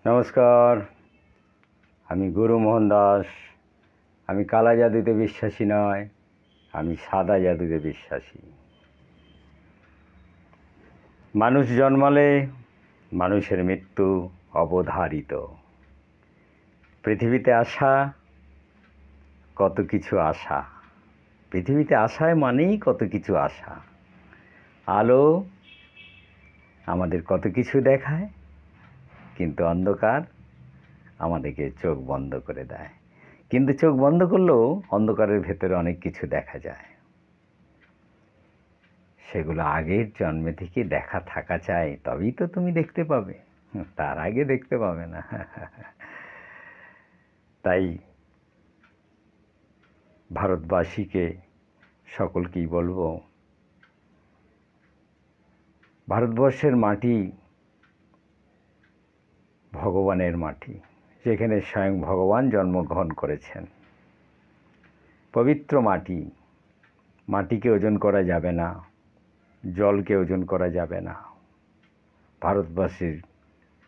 নমস্কার, আমি গুরু মোহন দাস। আমি কালা জাদুতে বিশ্বাসী নয়, আমি সাদা জাদুতে বিশ্বাসী। মানুষ জন্মালে মানুষের মৃত্যু অবধারিত। পৃথিবীতে আসা কত কিছু আশা, পৃথিবীতে আসায় মানেই কত কিছু আশা। আলো আমাদের কত কিছু দেখায়, কিন্তু অন্ধকার আমাদেরকে চোখ বন্ধ করে দেয়। কিন্তু চোখ বন্ধ করলেও অন্ধকারের ভেতরে অনেক কিছু দেখা যায়, সেগুলো আগের জন্মে থেকে দেখা থাকা চাই, তবেই তো তুমি দেখতে পাবে, তার আগে দেখতে পাবে না। তাই ভারতবাসীকে সকলকেই বলবো, ভারতবর্ষের মাটি ভগবানের মাটি, যেখানে স্বয়ং ভগবান জন্মগ্রহণ করেছেন। পবিত্র মাটি, মাটিকে ওজন করা যাবে না, জলকে ওজন করা যাবে না, ভারতবর্ষের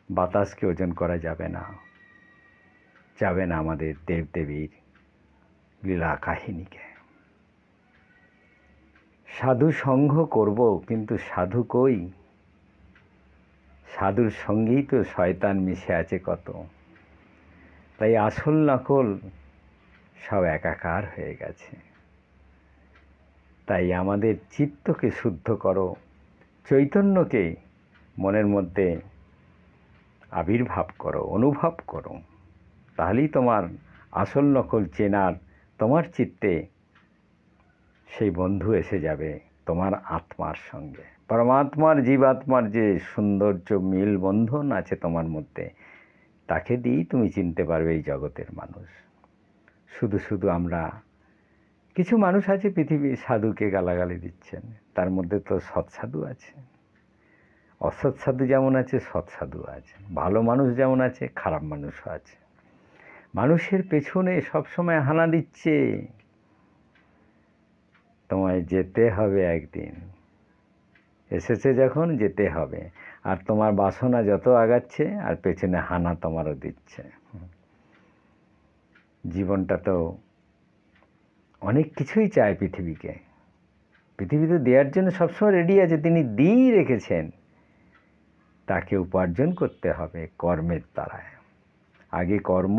বাতাসকে ওজন করা যাবে না, যাবে না আমাদের দেবদেবীর লীলা কাহিনীকে। সাধু সঙ্গ করব, কিন্তু সাধু কই? সাধুর সঙ্গেই তো শয়তান মিশে আছে কত। তাই আসল নকল সব একাকার হয়ে গেছে। তাই আমাদের চিত্তকে শুদ্ধ করো, চৈতন্যকে মনের মধ্যে আবির্ভাব করো, অনুভব করো। তাহলেই তোমার আসল নকল চেনার তোমার চিত্তে সেই বন্ধু এসে যাবে তোমার আত্মার সঙ্গে। পরমাত্মার জীবাত্মার যে সৌন্দর্য মিল বন্ধন আছে তোমার মধ্যে, তাকে দিয়েই তুমি চিনতে পারবে এই জগতের মানুষ। শুধু শুধু আমরা কিছু মানুষ আছে পৃথিবীর সাধুকে গালাগালি দিচ্ছেন, তার মধ্যে তো সৎসাধু আছে, অসৎ সাধু যেমন আছে সৎসাধু আছে, ভালো মানুষ যেমন আছে খারাপ মানুষও আছে। মানুষের পেছনে সবসময় হানা দিচ্ছে, তোমায় যেতে হবে একদিন, এসেছে যখন যেতে হবে। আর তোমার বাসনা যত আগাচ্ছে আর পেছনে হানা তোমারও দিচ্ছে। জীবনটা তো অনেক কিছুই চায় পৃথিবীকে, পৃথিবীতে দেওয়ার জন্য সবসময় রেডি আছে, তিনি দিয়েই রেখেছেন। তাকে উপার্জন করতে হবে কর্মের দ্বারায়। আগে কর্ম,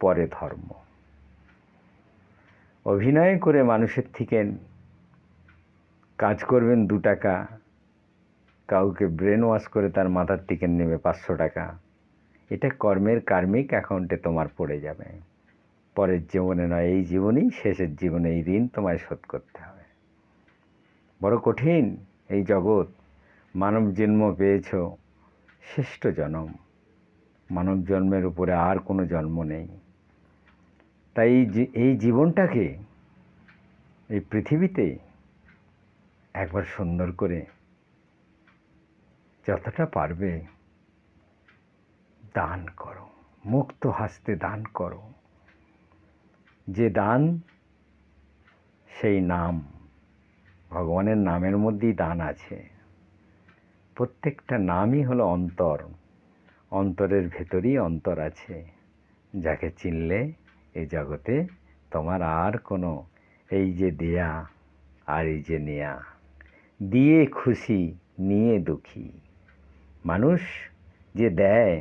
পরে ধর্ম। অভিনয় করে মানুষের থেকে কাজ করবেন 2 টাকা, কাউকে ব্রেন ওয়াশ করে তার মাথার থেকে নেবে 500 টাকা, এটা কর্মের কার্মিক অ্যাকাউন্টে তোমার পড়ে যাবে। পরের জীবনে নয়, এই জীবনেই, শেষের জীবনে এই ঋণ তোমায় শোধ করতে হবে। বড় কঠিন এই জগৎ। মানব জন্ম পেয়েছ, শ্রেষ্ঠ জন্ম। মানব জন্মের উপরে আর কোনো জন্ম নেই। তাই এই জীবনটাকে এই পৃথিবীতে একবার সুন্দর করে যতটা পারবে দান করো, মুক্ত হাসতে দান করো। যে দান সেই নাম, ভগবানের নামের মধ্যেই দান আছে। প্রত্যেকটা নামই হলো অন্তর, অন্তরের ভেতরেই অন্তর আছে, যাকে চিনলে এই জগতে তোমার আর কোনো এই যে দেয়া আর এই যে নেয়া, দিয়ে খুশি নিয়ে দুঃখী। মানুষ যে দেয়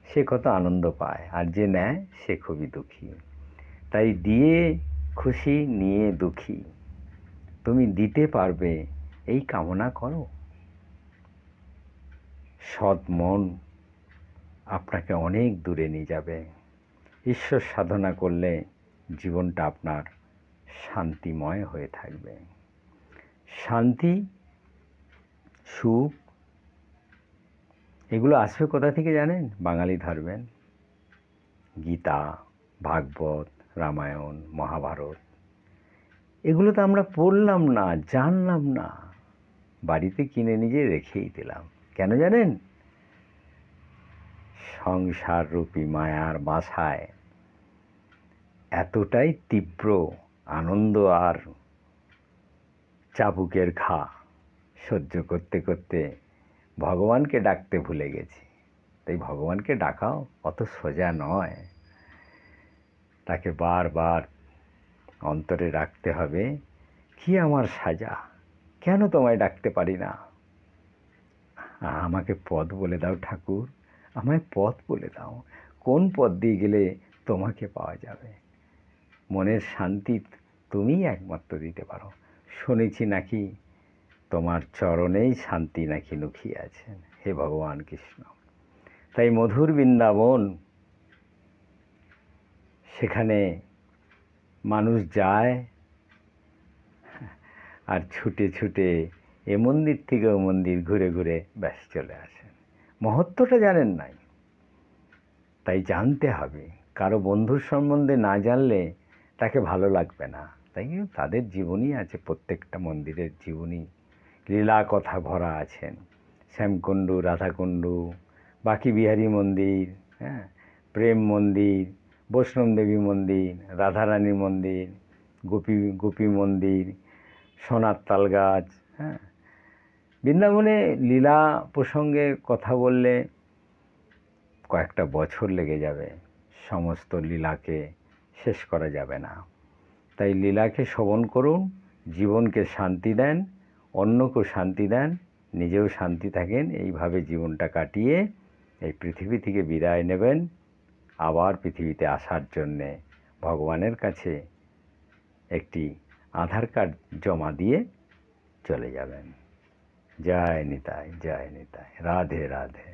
সে কত আনন্দ পায়, আর যে নেয় সে খুবই দুঃখী। তাই দিয়ে খুশি নিয়ে দুঃখী তুমি দিতে পারবে এই কামনা করো। সৎ মন আপনাকে অনেক দূরে নিয়ে যাবে। ঈশ্বর সাধনা করলে জীবনটা আপনার শান্তিময় হয়ে থাকবে। শান্তি, সুখ এগুলো আসবে কোথা থেকে জানেন? বাঙালি ধর্মের গীতা, ভাগবত, রামায়ণ, মহাভারত, এগুলো তো আমরা পড়লাম না, জানলাম না, বাড়িতে কিনে নিজে রেখেই দিলাম। কেন জানেন? সংসার রূপী মায়ার বাসায় এতটাই তীব্র আনন্দ আর চাবুকের ঘা সহ্য করতে করতে ভগবানকে ডাকতে ভুলে গেছি। তাই ভগবানকে ডাকাও অত সোজা নয়। তাকে বারবার অন্তরে রাখতে হবে, কি আমার সাজা, কেন তোমায় ডাকতে পারি না? আমাকে পথ বলে দাও ঠাকুর, আমায় পথ বলে দাও, কোন পথ দিয়ে গেলে তোমাকে পাওয়া যাবে? মনের শান্তি তুমিই একমাত্র দিতে পারো। শুনেছি নাকি তোমার চরণেই শান্তি নাকি লুকিয়ে আছেন, হে ভগবান কৃষ্ণ। তাই মধুর বৃন্দাবন, সেখানে মানুষ যায় আর ছুটে ছুটে এ মন্দির থেকে ও মন্দির ঘুরে ঘুরে ব্যাস চলে আসেন। মহত্বটা জানেন নাই, তাই জানতে হবে। কারো বন্ধুর সম্বন্ধে না জানলে তাকে ভালো লাগবে না। তাই তাদের জীবনী আছে, প্রত্যেকটা মন্দিরের জীবনী লীলা কথা ভরা আছেন। শ্যামকুণ্ডু, রাধাকুণ্ডু, বাকি বিহারী মন্দির, হ্যাঁ, প্রেম মন্দির, বৈষ্ণব দেবী মন্দির, রাধারানী মন্দির, গোপী মন্দির, সোনার তাল গাছ। হ্যাঁ, বৃন্দাবনে লীলা প্রসঙ্গে কথা বললে কয়েকটা বছর লেগে যাবে, সমস্ত লীলাকে শেষ করা যাবে না। তাই লীলাকে শ্রবণ করুন, জীবনকে শান্তি দেন, অন্যকেও শান্তি দেন, নিজেও শান্তি থাকেন। এইভাবে জীবনটা কাটিয়ে এই পৃথিবী থেকে বিদায় নেবেন, আবার পৃথিবীতে আসার জন্যে ভগবানের কাছে একটি আধার কার্ড জমা দিয়ে চলে যাবেন। জয় নিতাই, জয় নিতাই, রাধে রাধে,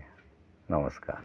নমস্কার।